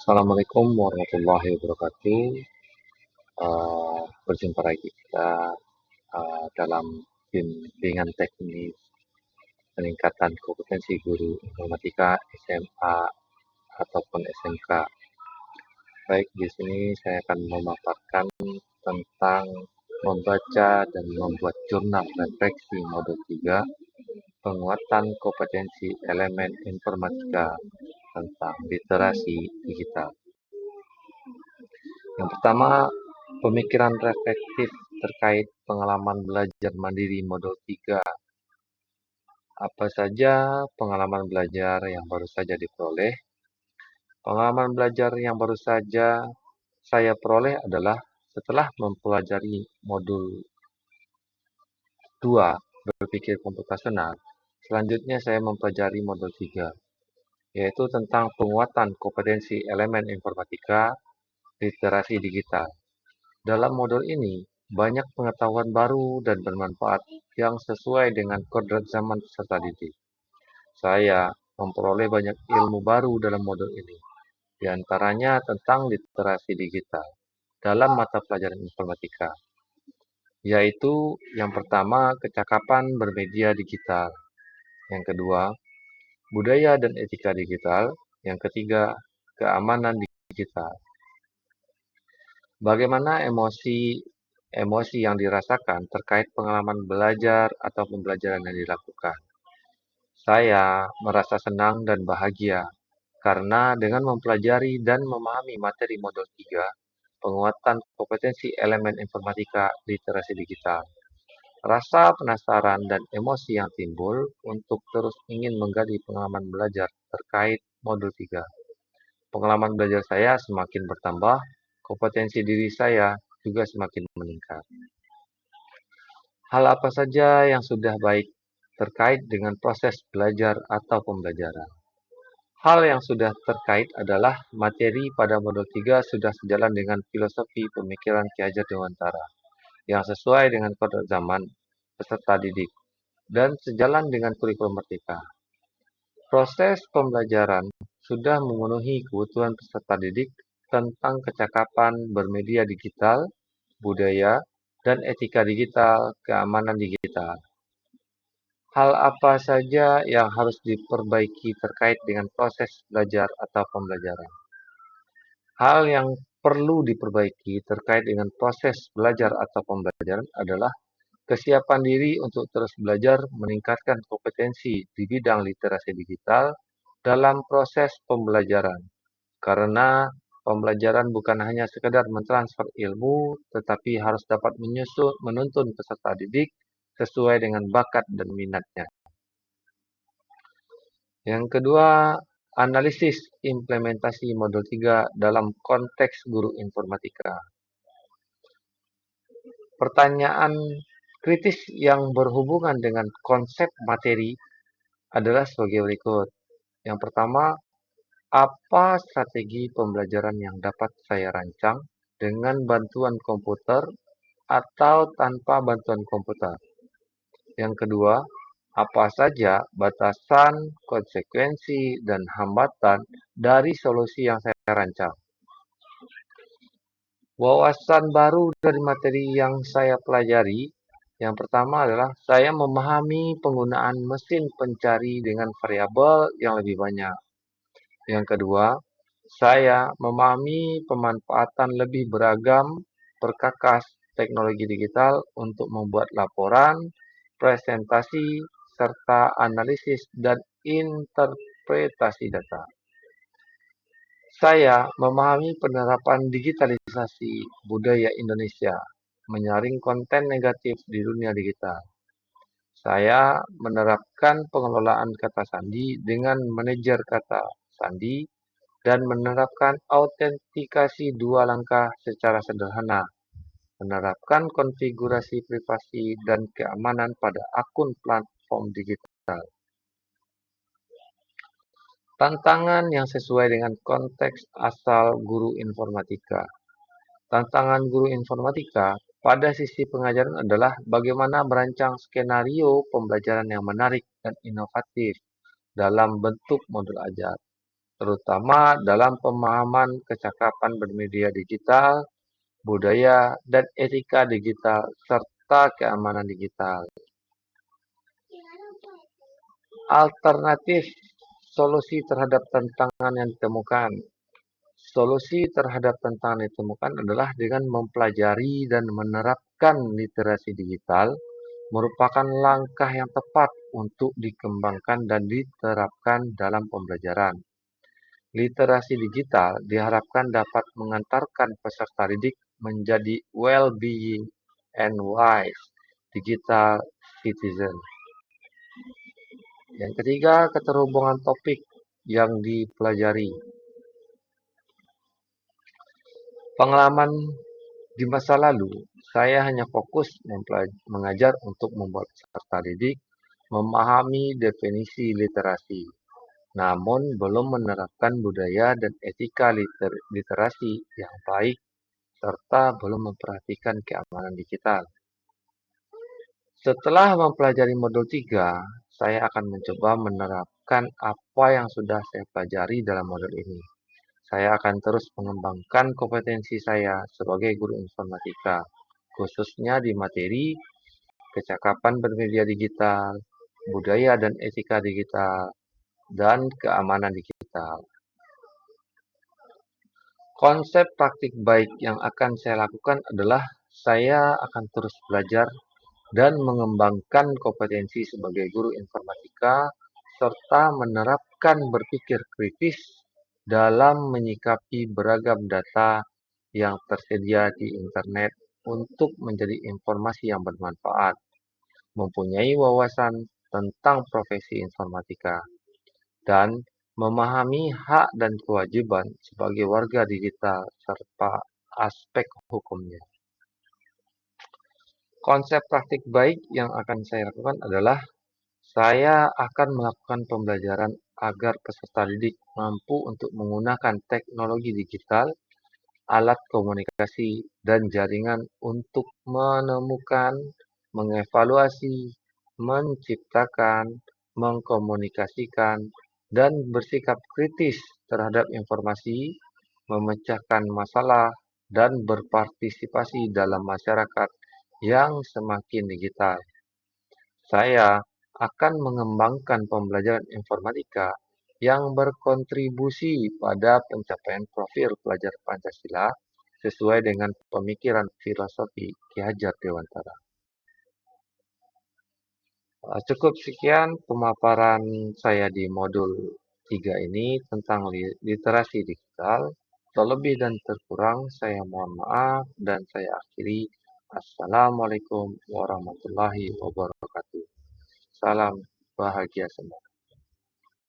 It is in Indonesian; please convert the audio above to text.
Assalamualaikum warahmatullahi wabarakatuh. Berjumpa lagi kita dalam bimbingan teknis peningkatan kompetensi guru informatika SMA ataupun SMK. Baik, di sini saya akan memaparkan tentang membaca dan membuat jurnal refleksi modul 3 penguatan kompetensi elemen informatika tentang literasi digital. Yang pertama, pemikiran reflektif terkait pengalaman belajar mandiri modul 3. Apa saja pengalaman belajar yang baru saja diperoleh? Pengalaman belajar yang baru saja saya peroleh adalah setelah mempelajari modul 2, berpikir komputasional. Selanjutnya saya mempelajari modul 3, yaitu tentang penguatan kompetensi elemen informatika literasi digital. Dalam modul ini, banyak pengetahuan baru dan bermanfaat yang sesuai dengan kodrat zaman peserta didik. Saya memperoleh banyak ilmu baru dalam modul ini, di antaranya tentang literasi digital dalam mata pelajaran informatika, yaitu yang pertama, kecakapan bermedia digital, yang kedua, budaya dan etika digital, yang ketiga, keamanan digital. Bagaimana emosi yang dirasakan terkait pengalaman belajar atau pembelajaran yang dilakukan? Saya merasa senang dan bahagia karena dengan mempelajari dan memahami materi modul 3, penguatan kompetensi elemen informatika literasi digital. Rasa penasaran dan emosi yang timbul untuk terus ingin menggali pengalaman belajar terkait modul 3. Pengalaman belajar saya semakin bertambah, kompetensi diri saya juga semakin meningkat. Hal apa saja yang sudah baik terkait dengan proses belajar atau pembelajaran? Hal yang sudah terkait adalah materi pada modul 3 sudah sejalan dengan filosofi pemikiran Ki Hajar Dewantara yang sesuai dengan kodrat zaman peserta didik dan sejalan dengan kurikulum Merdeka. Proses pembelajaran sudah memenuhi kebutuhan peserta didik tentang kecakapan bermedia digital, budaya, dan etika digital, keamanan digital. Hal apa saja yang harus diperbaiki terkait dengan proses belajar atau pembelajaran? Hal yang perlu diperbaiki terkait dengan proses belajar atau pembelajaran adalah kesiapan diri untuk terus belajar meningkatkan kompetensi di bidang literasi digital dalam proses pembelajaran. Karena pembelajaran bukan hanya sekedar mentransfer ilmu, tetapi harus dapat menuntun peserta didik sesuai dengan bakat dan minatnya. Yang kedua, analisis implementasi modul 3 dalam konteks guru informatika. Pertanyaan kritis yang berhubungan dengan konsep materi adalah sebagai berikut. Yang pertama, apa strategi pembelajaran yang dapat saya rancang dengan bantuan komputer atau tanpa bantuan komputer? Yang kedua, apa saja batasan, konsekuensi, dan hambatan dari solusi yang saya rancang? Wawasan baru dari materi yang saya pelajari, yang pertama adalah saya memahami penggunaan mesin pencari dengan variabel yang lebih banyak. Yang kedua, saya memahami pemanfaatan lebih beragam perkakas teknologi digital untuk membuat laporan, presentasi, serta analisis dan interpretasi data. Saya memahami penerapan digitalisasi budaya Indonesia, menyaring konten negatif di dunia digital. Saya menerapkan pengelolaan kata sandi dengan manajer kata sandi dan menerapkan autentikasi 2 langkah secara sederhana, menerapkan konfigurasi privasi dan keamanan pada akun platform digital. Tantangan yang sesuai dengan konteks asal guru informatika. Tantangan guru informatika pada sisi pengajaran adalah bagaimana merancang skenario pembelajaran yang menarik dan inovatif dalam bentuk modul ajar. terutama dalam pemahaman kecakapan bermedia digital, budaya, dan etika digital, serta keamanan digital. Alternatif solusi terhadap tantangan yang ditemukan. Solusi terhadap tantangan yang ditemukan adalah dengan mempelajari dan menerapkan literasi digital merupakan langkah yang tepat untuk dikembangkan dan diterapkan dalam pembelajaran. Literasi digital diharapkan dapat mengantarkan peserta didik menjadi well-being and wise digital citizen. Yang ketiga, keterhubungan topik yang dipelajari. Pengalaman di masa lalu, saya hanya fokus mengajar untuk membuat peserta didik memahami definisi literasi, namun belum menerapkan budaya dan etika literasi yang baik, serta belum memperhatikan keamanan digital. Setelah mempelajari modul 3, saya akan mencoba menerapkan apa yang sudah saya pelajari dalam modul ini. Saya akan terus mengembangkan kompetensi saya sebagai guru informatika, khususnya di materi kecakapan bermedia digital, budaya dan etika digital, dan keamanan digital. Konsep praktik baik yang akan saya lakukan adalah saya akan terus belajar dan mengembangkan kompetensi sebagai guru informatika serta menerapkan berpikir kritis dalam menyikapi beragam data yang tersedia di internet untuk menjadi informasi yang bermanfaat, mempunyai wawasan tentang profesi informatika, dan memahami hak dan kewajiban sebagai warga digital serta aspek hukumnya. Konsep praktik baik yang akan saya lakukan adalah saya akan melakukan pembelajaran agar peserta didik mampu untuk menggunakan teknologi digital, alat komunikasi, dan jaringan untuk menemukan, mengevaluasi, menciptakan, mengkomunikasikan, dan bersikap kritis terhadap informasi, memecahkan masalah, dan berpartisipasi dalam masyarakat yang semakin digital. Saya akan mengembangkan pembelajaran informatika yang berkontribusi pada pencapaian profil pelajar Pancasila sesuai dengan pemikiran filosofi Ki Hajar Dewantara. Cukup sekian pemaparan saya di modul 3 ini tentang literasi digital. Terlebih dan terkurang saya mohon maaf dan saya akhiri. Assalamualaikum warahmatullahi wabarakatuh. Salam bahagia semua.